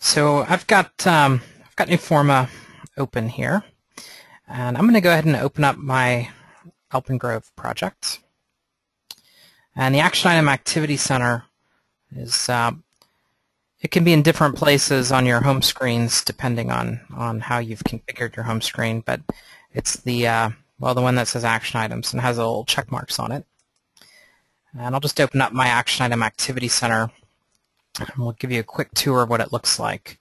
So I've got Newforma open here, and I'm going to go ahead and open up my Alpengrove project. And the Action Item Activity Center is it can be in different places on your home screens depending on how you've configured your home screen, but it's the the one that says Action Items and has little check marks on it. And I'll just open up my Action Item Activity Center, and we'll give you a quick tour of what it looks like.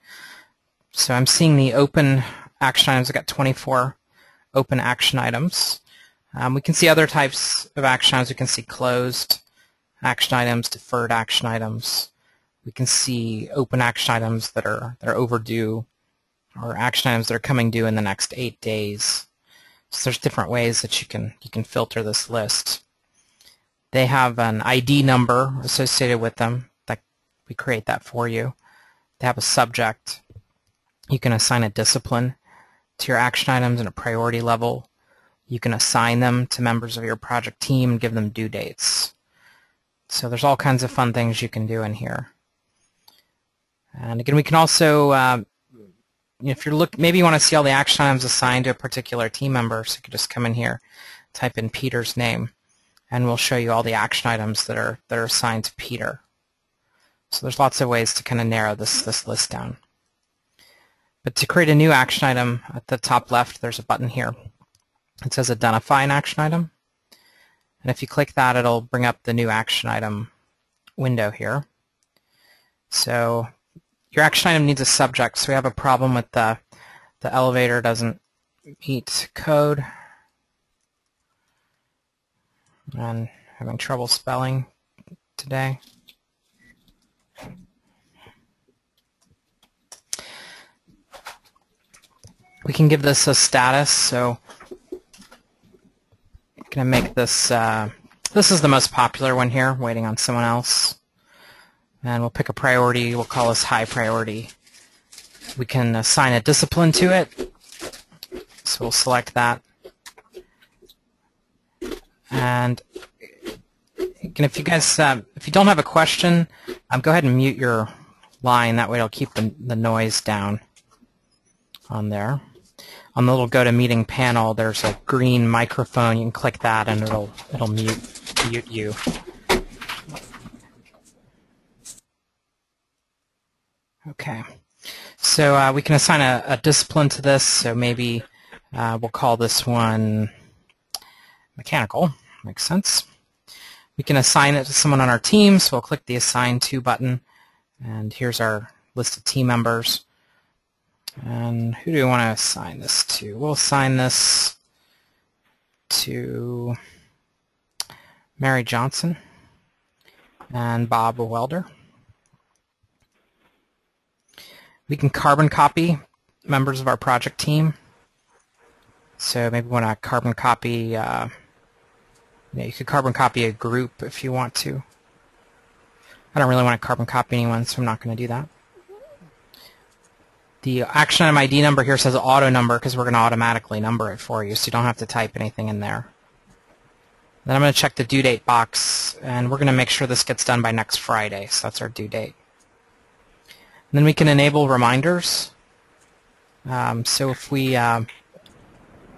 So I'm seeing the open action items. I've got 24 open action items. We can see other types of action items. We can see closed action items, deferred action items. We can see open action items that are overdue, or action items that are coming due in the next 8 days. So there's different ways that you can filter this list. They have an ID number associated with them. We create that for you. They have a subject. You can assign a discipline to your action items and a priority level. You can assign them to members of your project team and give them due dates. So there's all kinds of fun things you can do in here. And again, we can also, if you're maybe you want to see all the action items assigned to a particular team member, so you can just come in here, type in Peter's name, and we'll show you all the action items that are assigned to Peter. So there's lots of ways to kind of narrow this list down. But to create a new action item, at the top left, there's a button here. It says Identify an Action Item. And if you click that, it'll bring up the new action item window here. So your action item needs a subject. So we have a problem with the elevator doesn't meet code. And having trouble spelling today. We can give this a status, so I'm going to make this, this is the most popular one here, waiting on someone else. And we'll pick a priority, we'll call this high priority. We can assign a discipline to it, so we'll select that. And again, if you guys, if you don't have a question, go ahead and mute your line, that way it'll keep the noise down on there. On the little GoToMeeting panel, there's a green microphone. You can click that, and it'll mute you. Okay, so we can assign a discipline to this. So maybe we'll call this one mechanical. Makes sense. We can assign it to someone on our team. So we'll click the Assign To button, and here's our list of team members. And who do we want to assign this to? We'll assign this to Mary Johnson and Bob Welder. We can carbon copy members of our project team. So maybe we want to carbon copy, you could carbon copy a group if you want to. I don't really want to carbon copy anyone, so I'm not going to do that. The action item ID number here says auto number because we're going to automatically number it for you, so you don't have to type anything in there. Then I'm going to check the due date box, and we're going to make sure this gets done by next Friday, so that's our due date. And then we can enable reminders. So if we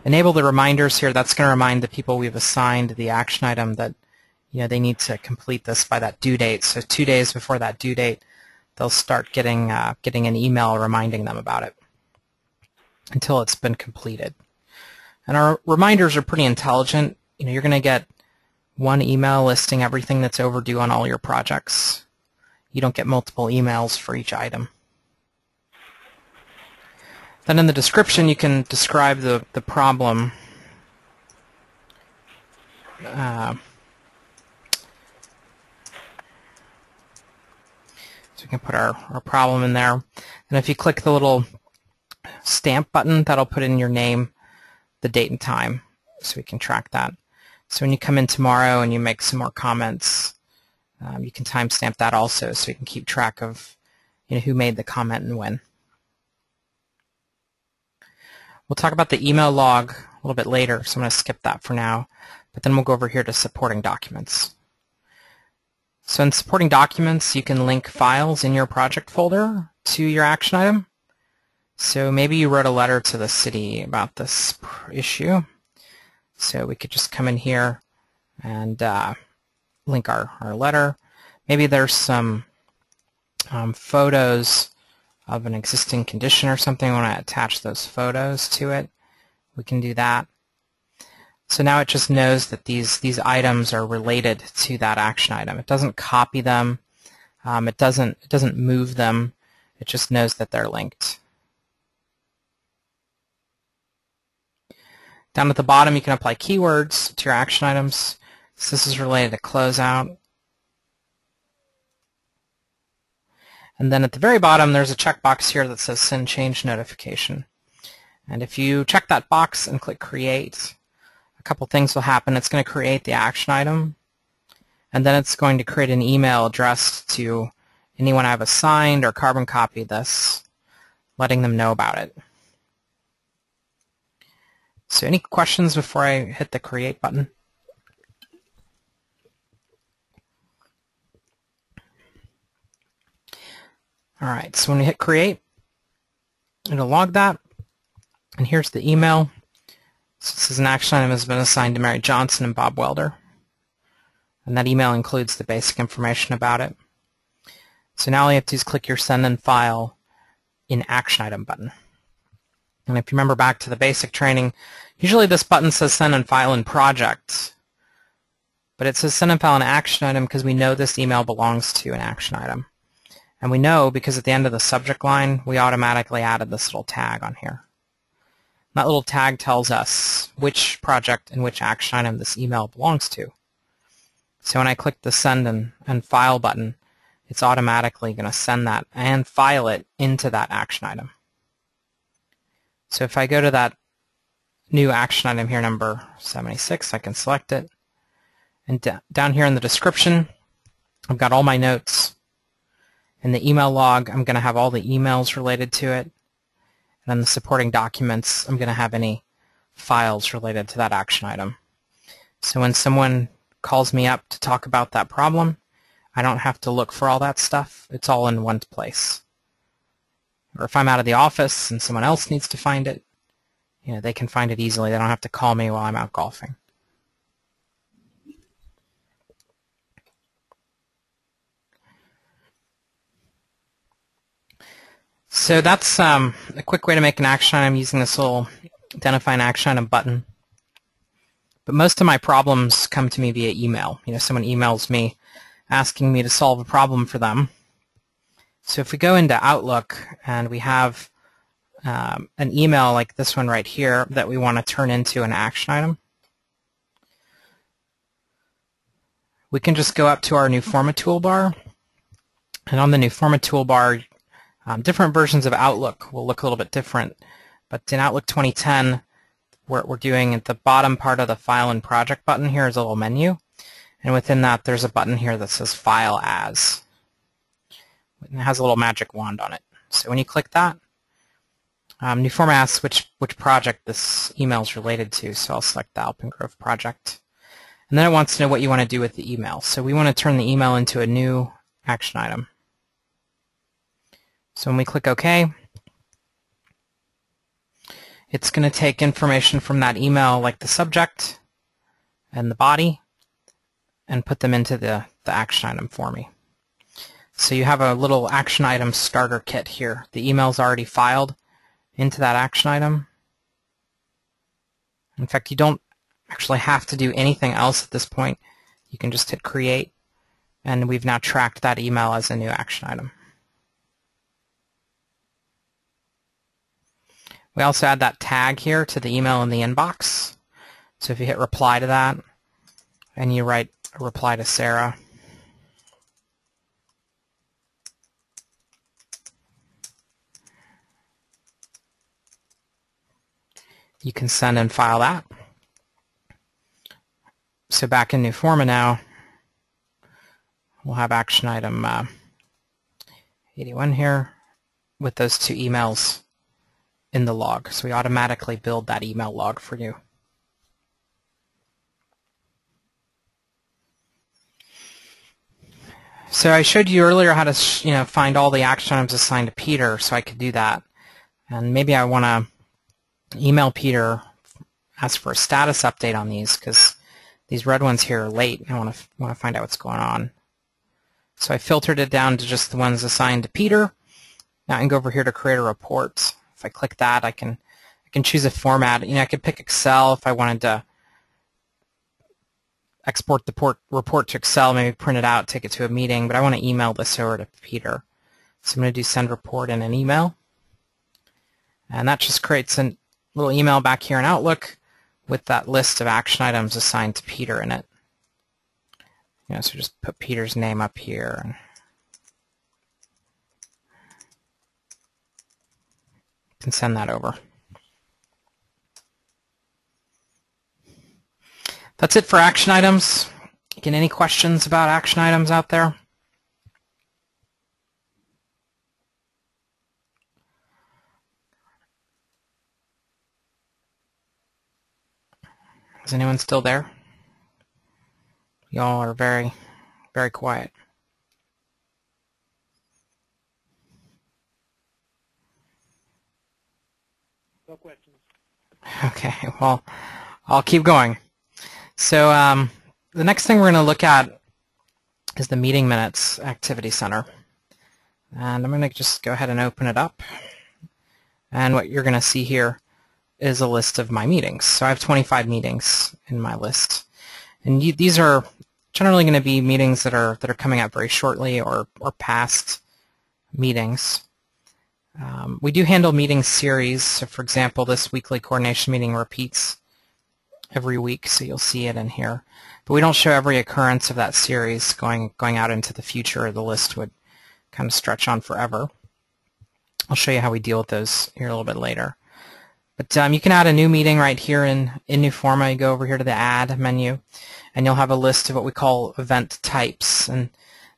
enable the reminders here, that's going to remind the people we've assigned the action item that they need to complete this by that due date. So 2 days before that due date, they'll start getting an email reminding them about it until it's been completed. And our reminders are pretty intelligent. You're going to get one email listing everything that's overdue on all your projects. You don't get multiple emails for each item. Then in the description, you can describe the problem. So we can put our problem in there. And if you click the little stamp button, that'll put in your name, the date and time, so we can track that. So when you come in tomorrow and you make some more comments, you can timestamp that also, so you can keep track of who made the comment and when. We'll talk about the email log a little bit later, so I'm going to skip that for now. But then we'll go over here to supporting documents. So in supporting documents, you can link files in your project folder to your action item. So maybe you wrote a letter to the city about this issue. So we could just come in here and link our letter. Maybe there's some photos of an existing condition or something. We want to attach those photos to it. We can do that. So now it just knows that these items are related to that action item. It doesn't copy them. It doesn't move them. It just knows that they're linked. Down at the bottom, you can apply keywords to your action items. So this is related to closeout. And then at the very bottom, there's a checkbox here that says Send Change Notification. And if you check that box and click Create, a couple things will happen. It's going to create the action item, and then it's going to create an email addressed to anyone I've assigned or carbon copied this, letting them know about it. So any questions before I hit the Create button? All right, so when we hit Create, it'll log that, and here's the email. So this is an action item has been assigned to Mary Johnson and Bob Welder, and that email includes the basic information about it. So now all you have to do is click your Send and File in Action Item button. And if you remember back to the basic training, usually this button says Send and File in Project, but it says Send and File in Action Item because we know this email belongs to an action item. And we know because at the end of the subject line, we automatically added this little tag on here. That little tag tells us which project and which action item this email belongs to. So when I click the Send and File button, it's automatically going to send that and file it into that action item. So if I go to that new action item here, number 76, I can select it. And down here in the description, I've got all my notes. In the email log, I'm going to have all the emails related to it. And in the supporting documents, I'm going to have any files related to that action item. So when someone calls me up to talk about that problem, I don't have to look for all that stuff. It's all in one place. Or if I'm out of the office and someone else needs to find it, they can find it easily. They don't have to call me while I'm out golfing. So that's a quick way to make an action item using this little Identify an Action Item button. But most of my problems come to me via email. Someone emails me asking me to solve a problem for them. So if we go into Outlook and we have an email like this one right here that we want to turn into an action item, we can just go up to our New Format toolbar. And on the New Format toolbar, different versions of Outlook will look a little bit different. But in Outlook 2010, what we're doing at the bottom part of the File and Project button here is a little menu. And within that, there's a button here that says File As. It has a little magic wand on it. So when you click that, New Format asks which project this email is related to. So I'll select the Alpine Grove project. And then it wants to know what you want to do with the email. So we want to turn the email into a new action item. So when we click OK, it's going to take information from that email, like the subject and the body, and put them into the action item for me. So you have a little action item starter kit here. The email's already filed into that action item. In fact, you don't actually have to do anything else at this point. You can just hit Create, and we've now tracked that email as a new action item. We also add that tag here to the email in the inbox. So if you hit reply to that, and you write a reply to Sarah, you can send and file that. So back in New Format now, we'll have action item 81 here with those two emails in the log. So we automatically build that email log for you. So I showed you earlier how to find all the action items assigned to Peter, so I could do that. And maybe I want to email Peter, ask for a status update on these, because these red ones here are late. I want to find out what's going on. So I filtered it down to just the ones assigned to Peter. Now I can go over here to create a report. If I click that, I can choose a format. I could pick Excel if I wanted to export the report to Excel, maybe print it out, take it to a meeting, but I want to email this over to Peter. So I'm going to do send report in an email. And that just creates a little email back here in Outlook with that list of action items assigned to Peter in it. So just put Peter's name up here. And can send that over. That's it for action items. Again, any questions about action items out there? Is anyone still there? Y'all are very, very quiet. No questions. Okay, well, I'll keep going. So the next thing we're going to look at is the Meeting Minutes Activity Center. And I'm going to just go ahead and open it up. And what you're going to see here is a list of my meetings. So I have 25 meetings in my list. And these are generally going to be meetings that are coming up very shortly or past meetings. We do handle meeting series. So for example, this weekly coordination meeting repeats every week, so you'll see it in here. But we don't show every occurrence of that series going out into the future. The list would kind of stretch on forever. I'll show you how we deal with those here a little bit later. But you can add a new meeting right here in Newforma. You go over here to the Add menu, and you'll have a list of what we call event types. And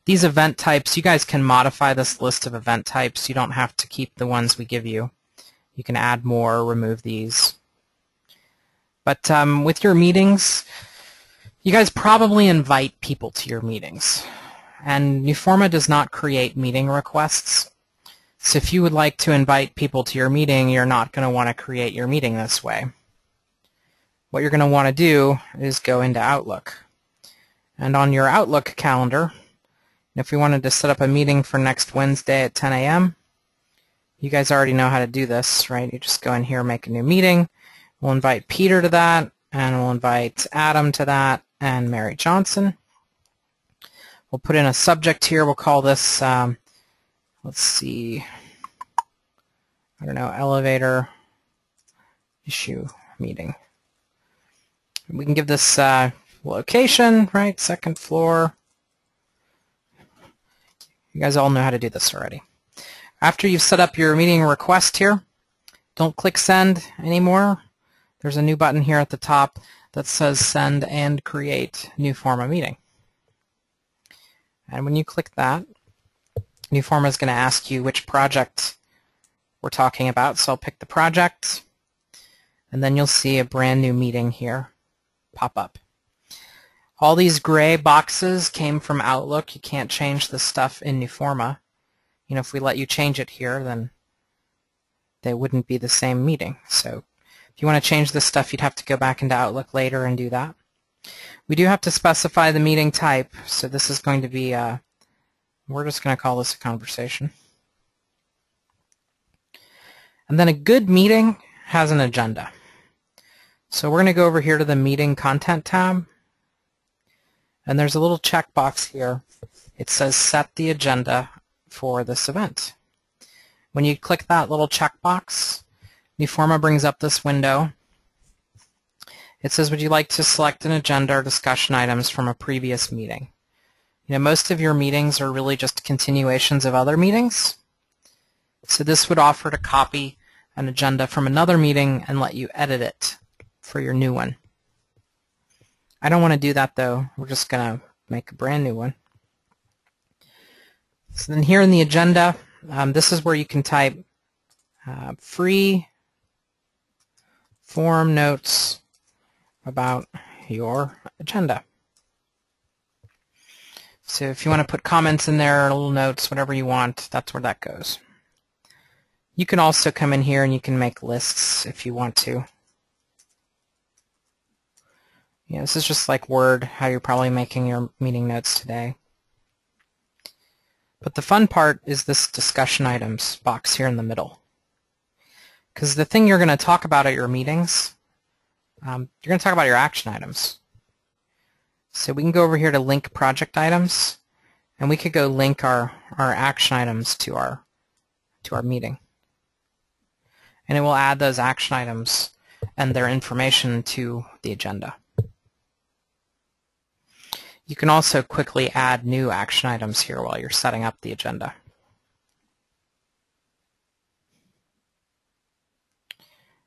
these event types, you guys can modify this list of event types. You don't have to keep the ones we give you. You can add more, remove these. But with your meetings, you guys probably invite people to your meetings. And Newforma does not create meeting requests. So if you would like to invite people to your meeting, you're not going to want to create your meeting this way. What you're going to want to do is go into Outlook. And on your Outlook calendar, if we wanted to set up a meeting for next Wednesday at 10 a.m., you guys already know how to do this, right? You just go in here, make a new meeting. We'll invite Peter to that, and we'll invite Adam to that, and Mary Johnson. We'll put in a subject here. We'll call this, let's see, I don't know, elevator issue meeting. We can give this location, right, second floor. You guys all know how to do this already. After you've set up your meeting request here, don't click send anymore. There's a new button here at the top that says Send and Create Newforma Meeting. And when you click that, Newforma is going to ask you which project we're talking about. So I'll pick the project, and then you'll see a brand new meeting here pop up. All these gray boxes came from Outlook. You can't change this stuff in Newforma. If we let you change it here, then they wouldn't be the same meeting. So if you want to change this stuff, you'd have to go back into Outlook later and do that. We do have to specify the meeting type, so this is going to be, we're just going to call this a conversation. And then a good meeting has an agenda. So we're going to go over here to the Meeting Content tab, and there's a little checkbox here. It says Set the Agenda for this event. When you click that little checkbox, Newforma brings up this window. It says, would you like to select an agenda or discussion items from a previous meeting? Most of your meetings are really just continuations of other meetings. So this would offer to copy an agenda from another meeting and let you edit it for your new one. I don't want to do that though. We're just going to make a brand new one. So then here in the agenda, this is where you can type free form notes about your agenda. So if you want to put comments in there, little notes, whatever you want, that's where that goes. You can also come in here and you can make lists if you want to. Yeah, this is just like Word, how you're probably making your meeting notes today. But the fun part is this discussion items box here in the middle. Because the thing you're going to talk about at your meetings, you're going to talk about your action items. So we can go over here to link project items, and we could go link our action items to our meeting. And it will add those action items and their information to the agenda. You can also quickly add new action items here while you're setting up the agenda.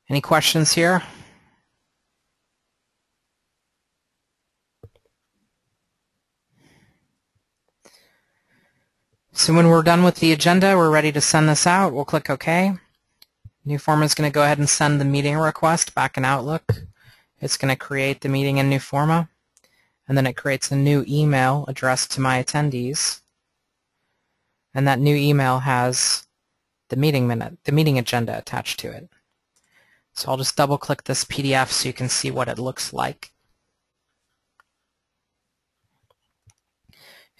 Any questions here? So when we're done with the agenda, we're ready to send this out. We'll click OK. Newforma is going to go ahead and send the meeting request back in Outlook. It's going to create the meeting in Newforma, and then it creates a new email addressed to my attendees. And that new email has the meeting agenda attached to it. So I'll just double-click this PDF so you can see what it looks like.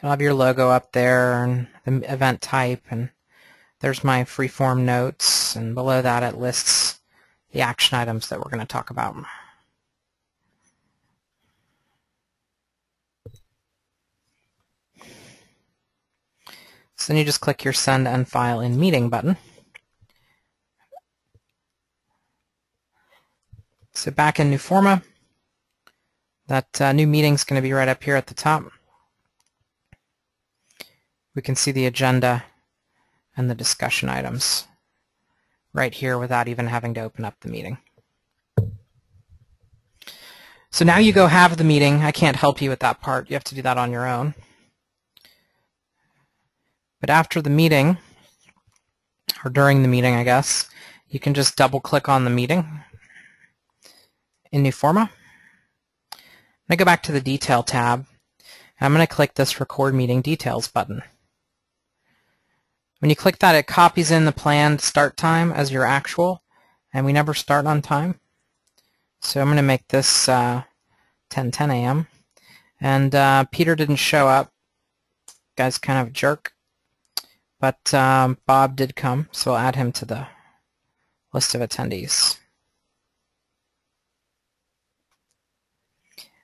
You'll have your logo up there and the event type, and there's my freeform notes, and below that it lists the action items that we're going to talk about. So then you just click your Send and File in Meeting button. So back in Newforma, that new meeting is going to be right up here at the top. We can see the agenda and the discussion items right here without even having to open up the meeting. So now you go have the meeting. I can't help you with that part. You have to do that on your own. But after the meeting, or during the meeting, I guess, you can just double-click on the meeting in Newforma. I go back to the Detail tab, and I'm going to click this Record Meeting Details button. When you click that, it copies in the planned start time as your actual, and we never start on time. So I'm going to make this 10:10 a.m. And Peter didn't show up. Guy's kind of a jerk. But Bob did come, so I'll add him to the list of attendees.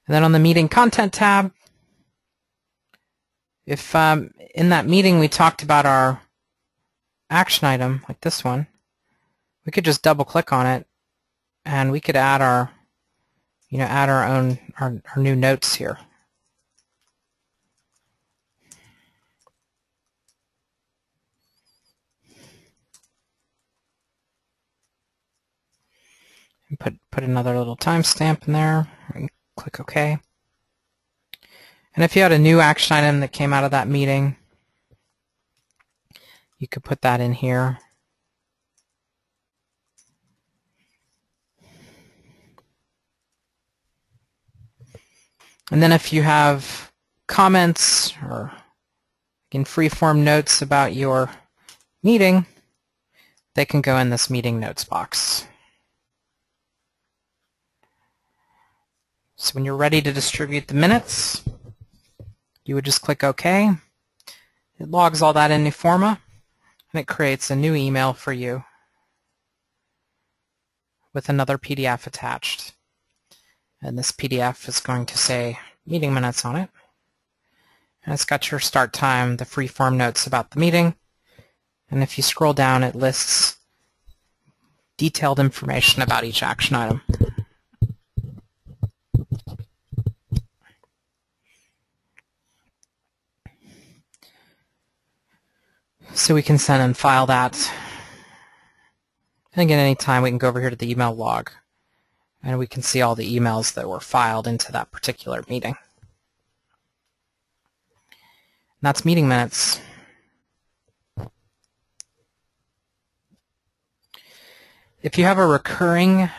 And then on the Meeting Content tab, if in that meeting we talked about our action item, like this one, we could just double-click on it, and we could add our, our new notes here. And put another little timestamp in there, and click OK. And if you had a new action item that came out of that meeting, you could put that in here. And then if you have comments or in freeform notes about your meeting, they can go in this meeting notes box. So when you're ready to distribute the minutes, you would just click OK. It logs all that in Newforma, and it creates a new email for you with another PDF attached. And this PDF is going to say meeting minutes on it. And it's got your start time, the freeform notes about the meeting. And if you scroll down, it lists detailed information about each action item. So we can send and file that. And again, anytime we can go over here to the email log, and we can see all the emails that were filed into that particular meeting. And that's meeting minutes. If you have a recurring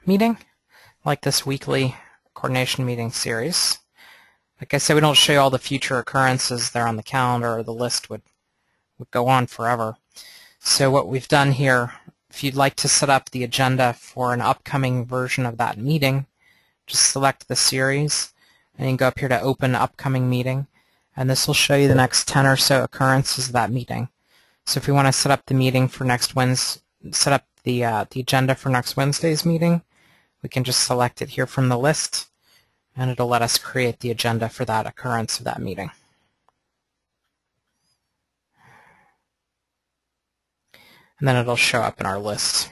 meeting, like this weekly coordination meeting series, Like I said, we don't show you all the future occurrences there on the calendar, or the list would go on forever. So what we've done here, if you'd like to set up the agenda for an upcoming version of that meeting, just select the series, and you can go up here to Open Upcoming Meeting, and this will show you the next 10 or so occurrences of that meeting. So if we want to set up the meeting for next Wednesday, set up the agenda for next Wednesday's meeting, we can just select it here from the list, and it'll let us create the agenda for that occurrence of that meeting. And then it'll show up in our list.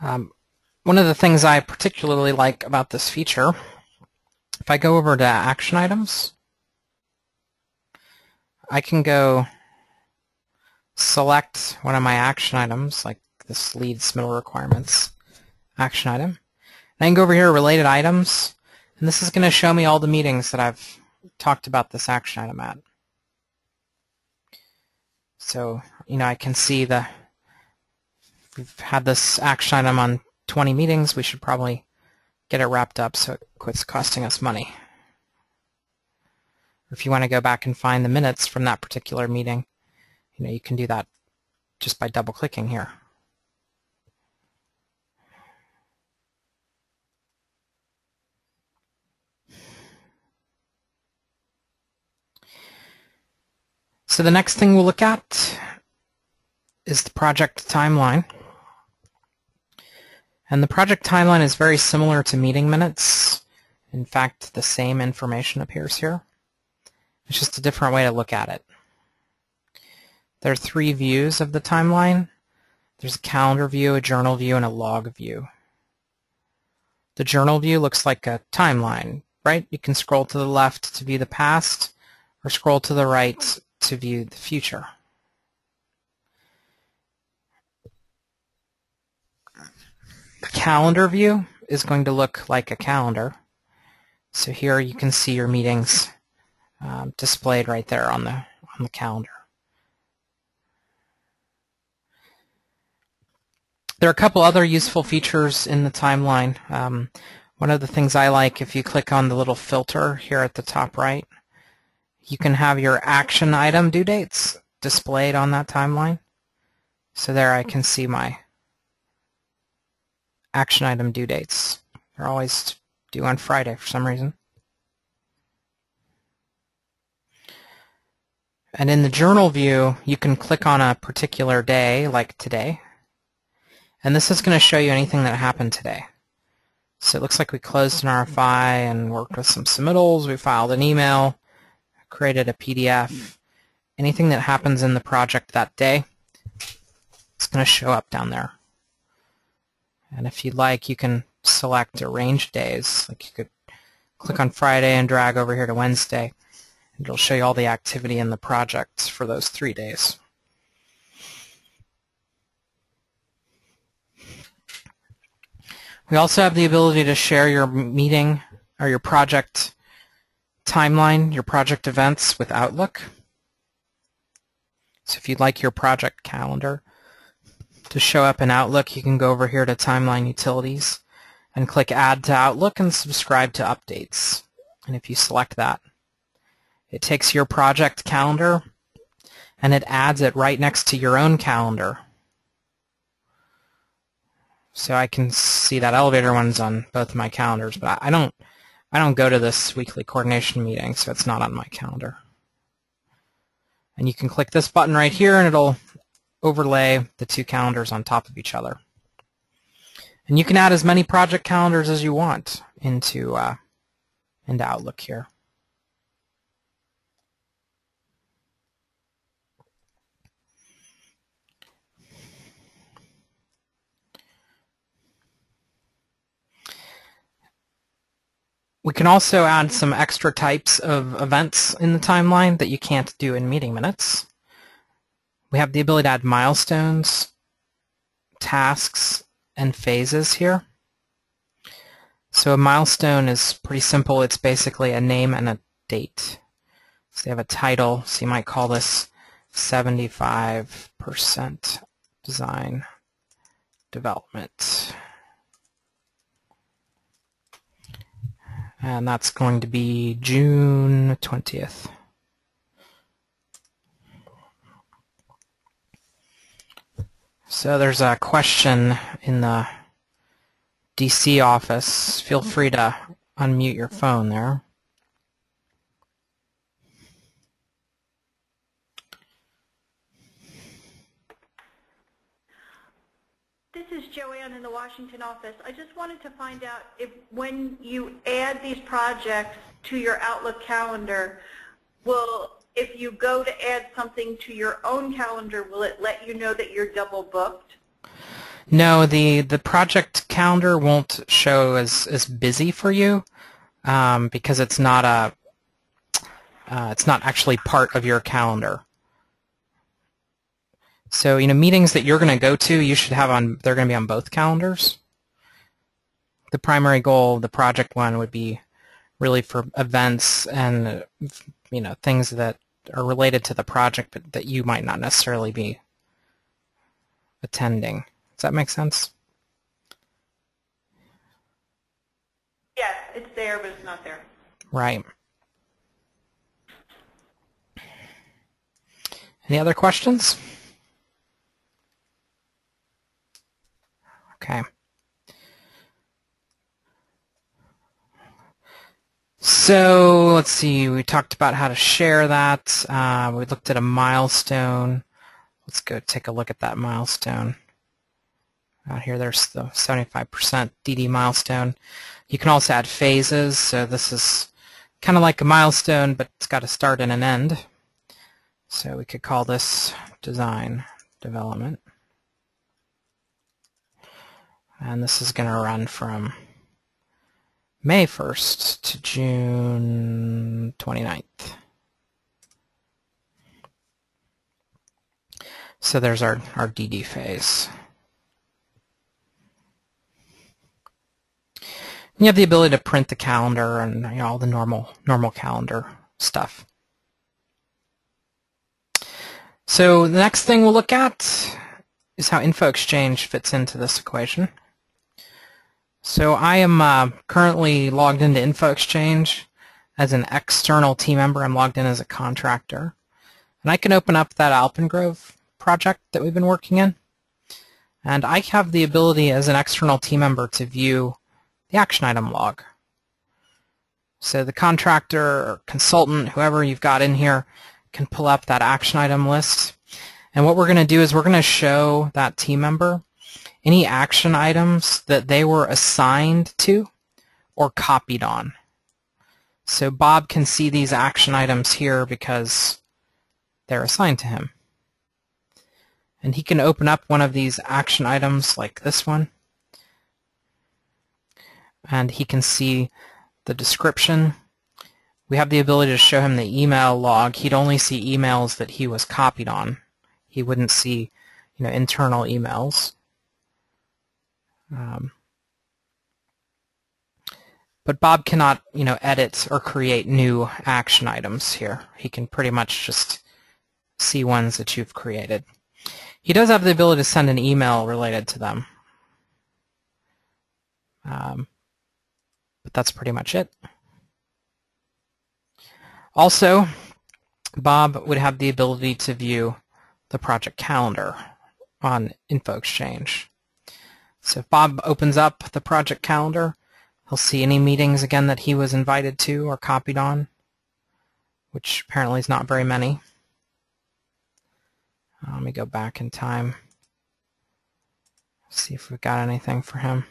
One of the things I particularly like about this feature, if I go over to Action Items, I can go select one of my action items, like this Lead Submittal Requirements action item. And I can go over here, Related Items, and this is going to show me all the meetings that I've talked about this action item at. So, I can see we've had this action item on 20 meetings. We should probably get it wrapped up so it quits costing us money. Or if you want to go back and find the minutes from that particular meeting, you can do that just by double-clicking here. So the next thing we'll look at is the project timeline. And the project timeline is very similar to meeting minutes. In fact, the same information appears here. It's just a different way to look at it. There are 3 views of the timeline. There's a calendar view, a journal view, and a log view. The journal view looks like a timeline, right? You can scroll to the left to view the past, or scroll to the right to view the future. The calendar view is going to look like a calendar. So here you can see your meetings displayed right there on the calendar. There are a couple other useful features in the timeline. One of the things I like, if you click on the little filter here at the top right, you can have your action item due dates displayed on that timeline. So there I can see my action item due dates. They're always due on Friday for some reason. And in the journal view, you can click on a particular day, like today, and this is going to show you anything that happened today. So it looks like we closed an RFI and worked with some submittals, we filed an email, created a PDF. Anything that happens in the project that day, it's going to show up down there. And if you'd like, you can select arrange days. Like you could click on Friday and drag over here to Wednesday, and it'll show you all the activity in the project for those 3 days. We also have the ability to share your meeting or your project timeline, your project events with Outlook. So if you'd like your project calendar to show up in Outlook, you can go over here to Timeline Utilities and click Add to Outlook and Subscribe to Updates. And if you select that, it takes your project calendar and it adds it right next to your own calendar. So I can see that elevator one's on both my calendars, but I don't go to this weekly coordination meeting, so it's not on my calendar. And you can click this button right here, and it'll overlay the 2 calendars on top of each other. And you can add as many project calendars as you want into Outlook here. We can also add some extra types of events in the timeline that you can't do in meeting minutes. We have the ability to add milestones, tasks, and phases here. So a milestone is pretty simple. It's basically a name and a date. So they have a title, so you might call this 75% design development. And that's going to be June 20th. So there's a question in the DC office. Feel free to unmute your phone there. This is Joanne in the Washington office. I just wanted to find out if when you add these projects to your Outlook calendar, if you go to add something to your own calendar, will it let you know that you're double booked? No, the project calendar won't show as busy for you because it's not actually part of your calendar. So, meetings that you're going to go to, you should have they're going to be on both calendars. The primary goal of the project one would be really for events and, things that are related to the project but that you might not necessarily be attending. Does that make sense? Yes, it's there, but it's not there. Right. Any other questions? Okay. So let's see, we talked about how to share that. We looked at a milestone. Let's go take a look at that milestone. Out here there's the 75% DD milestone. You can also add phases, so this is kind of like a milestone, but it's got a start and an end. So we could call this design development. And this is going to run from May 1st to June 29th. So there's our DD phase. You have the ability to print the calendar and all the normal calendar stuff. So the next thing we'll look at is how InfoExchange fits into this equation. So I am currently logged into InfoExchange as an external team member. I'm logged in as a contractor. And I can open up that Alpengrove project that we've been working in. And I have the ability as an external team member to view the action item log. So the contractor or consultant, whoever you've got in here, can pull up that action item list. And what we're going to do is we're going to show that team member any action items that they were assigned to or copied on. So Bob can see these action items here because they're assigned to him. And he can open up one of these action items like this one. And he can see the description. We have the ability to show him the email log. He'd only see emails that he was copied on. He wouldn't see, internal emails. But Bob cannot, edit or create new action items here. He can pretty much just see ones that you've created. He does have the ability to send an email related to them. But that's pretty much it. Also, Bob would have the ability to view the project calendar on InfoExchange. So if Bob opens up the project calendar, he'll see any meetings again that he was invited to or copied on, which apparently is not very many. Let me go back in time, see if we've got anything for him.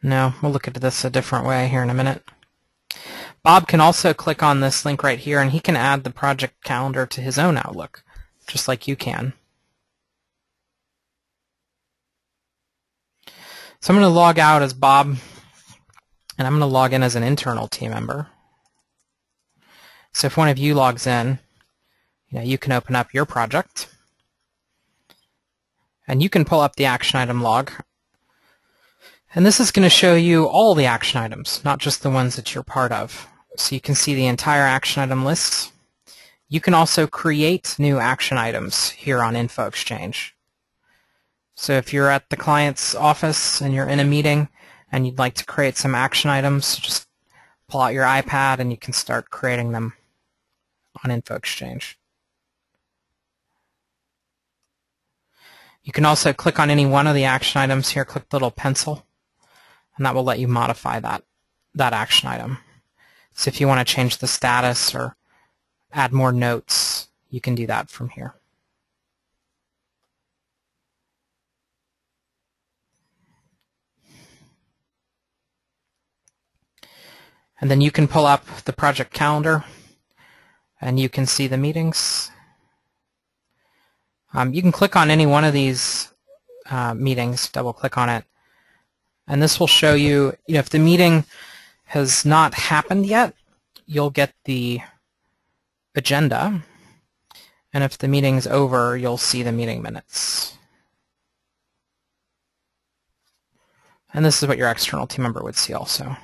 No, we'll look at this a different way here in a minute. Bob can also click on this link right here, and he can add the project calendar to his own Outlook, just like you can. So I'm going to log out as Bob, and I'm going to log in as an internal team member. So if one of you logs in, you can open up your project, and you can pull up the action item log. And this is going to show you all the action items, not just the ones that you're part of. So you can see the entire action item list. You can also create new action items here on Info Exchange. So if you're at the client's office and you're in a meeting and you'd like to create some action items, just pull out your iPad and you can start creating them on Info Exchange. You can also click on any one of the action items here, click the little pencil, and that will let you modify that action item. So if you want to change the status or add more notes, you can do that from here. And then you can pull up the project calendar and you can see the meetings. You can click on any one of these meetings, double click on it, and this will show you, if the meeting has not happened yet, you'll get the agenda, and if the meeting's over, you'll see the meeting minutes. And this is what your external team member would see also.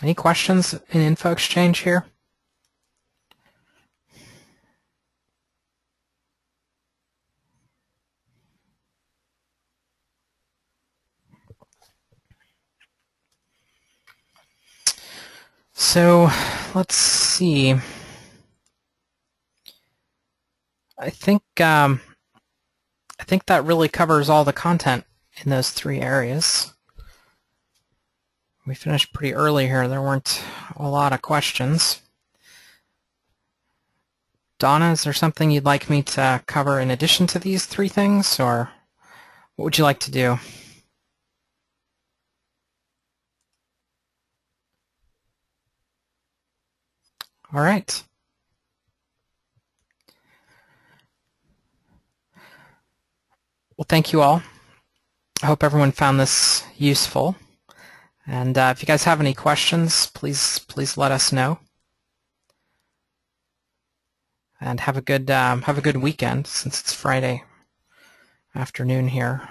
Any questions in Info Exchange here? So let's see. I think that really covers all the content in those 3 areas. We finished pretty early here. There weren't a lot of questions. Donna, is there something you'd like me to cover in addition to these 3 things, or what would you like to do? All right. Well, thank you all. I hope everyone found this useful. And if you guys have any questions, please let us know. And have a good weekend, since it's Friday afternoon here.